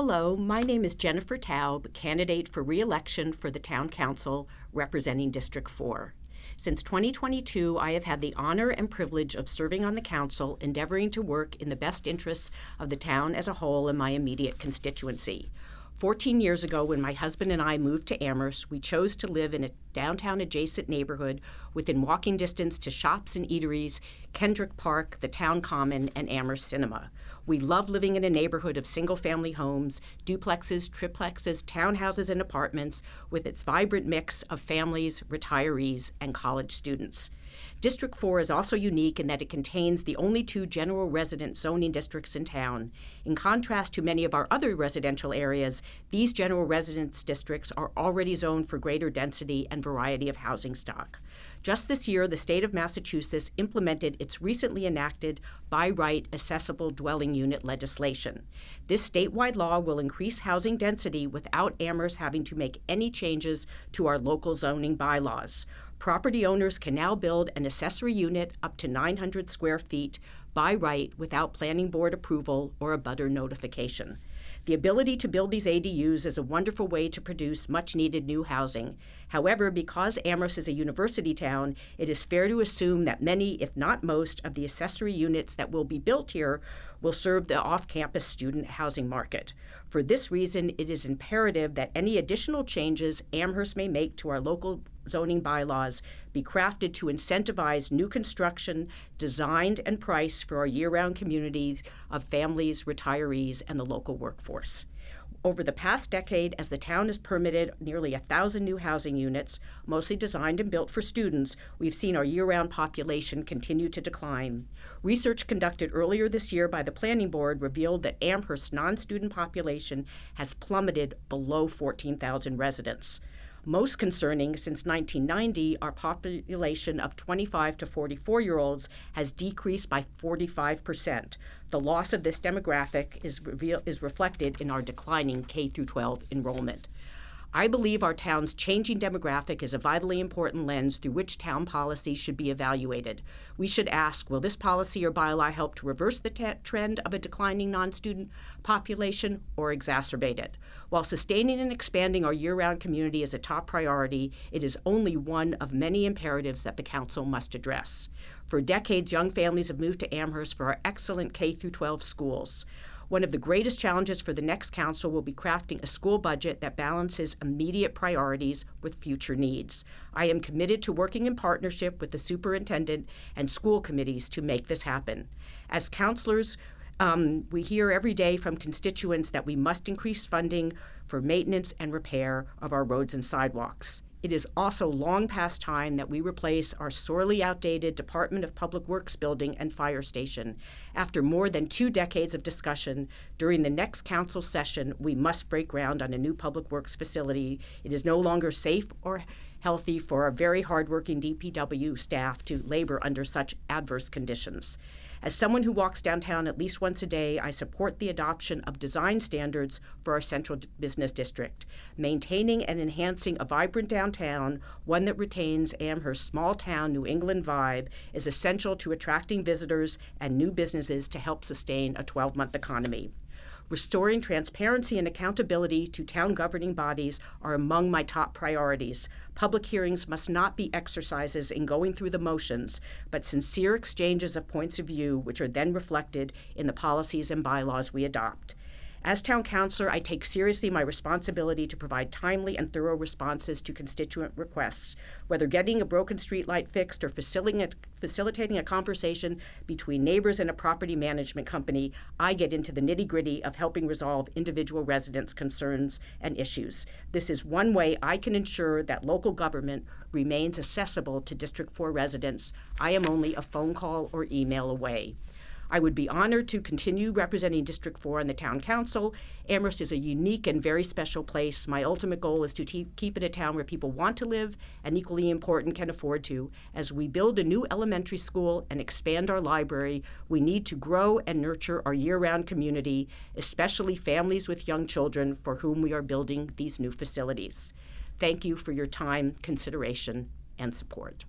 Hello, my name is Jennifer Taub, candidate for re-election for the Town Council representing District 4. Since 2022, I have had the honor and privilege of serving on the council, endeavoring to work in the best interests of the town as a whole and my immediate constituency. 14 years ago, when my husband and I moved to Amherst, we chose to live in a downtown adjacent neighborhood within walking distance to shops and eateries, Kendrick Park, the Town Common, and Amherst Cinema. We love living in a neighborhood of single-family homes, duplexes, triplexes, townhouses, and apartments with its vibrant mix of families, retirees, and college students. District 4 is also unique in that it contains the only two general resident zoning districts in town. In contrast to many of our other residential areas, these general residence districts are already zoned for greater density and variety of housing stock. Just this year, the state of Massachusetts implemented its recently enacted by right accessible dwelling unit legislation. This statewide law will increase housing density without Amherst having to make any changes to our local zoning bylaws. Property owners can now build an accessory unit up to 900 square feet by right without planning board approval or abutter notification. The ability to build these ADUs is a wonderful way to produce much-needed new housing. However, because Amherst is a university town, it is fair to assume that many, if not most, of the accessory units that will be built here will serve the off-campus student housing market. For this reason, it is imperative that any additional changes Amherst may make to our local zoning bylaws be crafted to incentivize new construction, designed and priced for our year-round communities of families, retirees, and the local workforce. Over the past decade, as the town has permitted nearly 1,000 new housing units, mostly designed and built for students, we've seen our year-round population continue to decline. Research conducted earlier this year by the Planning Board revealed that Amherst's non-student population has plummeted below 14,000 residents. Most concerning, since 1990, our population of 25 to 44-year-olds has decreased by 45%. The loss of this demographic is reflected in our declining K-12 enrollment. I believe our town's changing demographic is a vitally important lens through which town policy should be evaluated. We should ask, will this policy or bylaw help to reverse the trend of a declining non-student population or exacerbate it? While sustaining and expanding our year-round community is a top priority, it is only one of many imperatives that the council must address. For decades, young families have moved to Amherst for our excellent K-12 schools. One of the greatest challenges for the next council will be crafting a school budget that balances immediate priorities with future needs. I am committed to working in partnership with the superintendent and school committees to make this happen. As counselors, we hear every day from constituents that we must increase funding for maintenance and repair of our roads and sidewalks. It is also long past time that we replace our sorely outdated Department of Public Works building and fire station. After more than 2 decades of discussion, during the next council session, we must break ground on a new public works facility. It is no longer safe or healthy for our very hardworking DPW staff to labor under such adverse conditions. As someone who walks downtown at least once a day, I support the adoption of design standards for our central business district. Maintaining and enhancing a vibrant downtown, one that retains Amherst's small-town New England vibe, is essential to attracting visitors and new businesses to help sustain a 12-month economy. Restoring transparency and accountability to town governing bodies are among my top priorities. Public hearings must not be exercises in going through the motions, but sincere exchanges of points of view which are then reflected in the policies and bylaws we adopt. As town councilor, I take seriously my responsibility to provide timely and thorough responses to constituent requests. Whether getting a broken streetlight fixed or facilitating a conversation between neighbors and a property management company, I get into the nitty-gritty of helping resolve individual residents' concerns and issues. This is one way I can ensure that local government remains accessible to District 4 residents. I am only a phone call or email away. I would be honored to continue representing District 4 on the Town Council. Amherst is a unique and very special place. My ultimate goal is to keep it a town where people want to live and, equally important, can afford to. As we build a new elementary school and expand our library, we need to grow and nurture our year-round community, especially families with young children for whom we are building these new facilities. Thank you for your time, consideration, and support.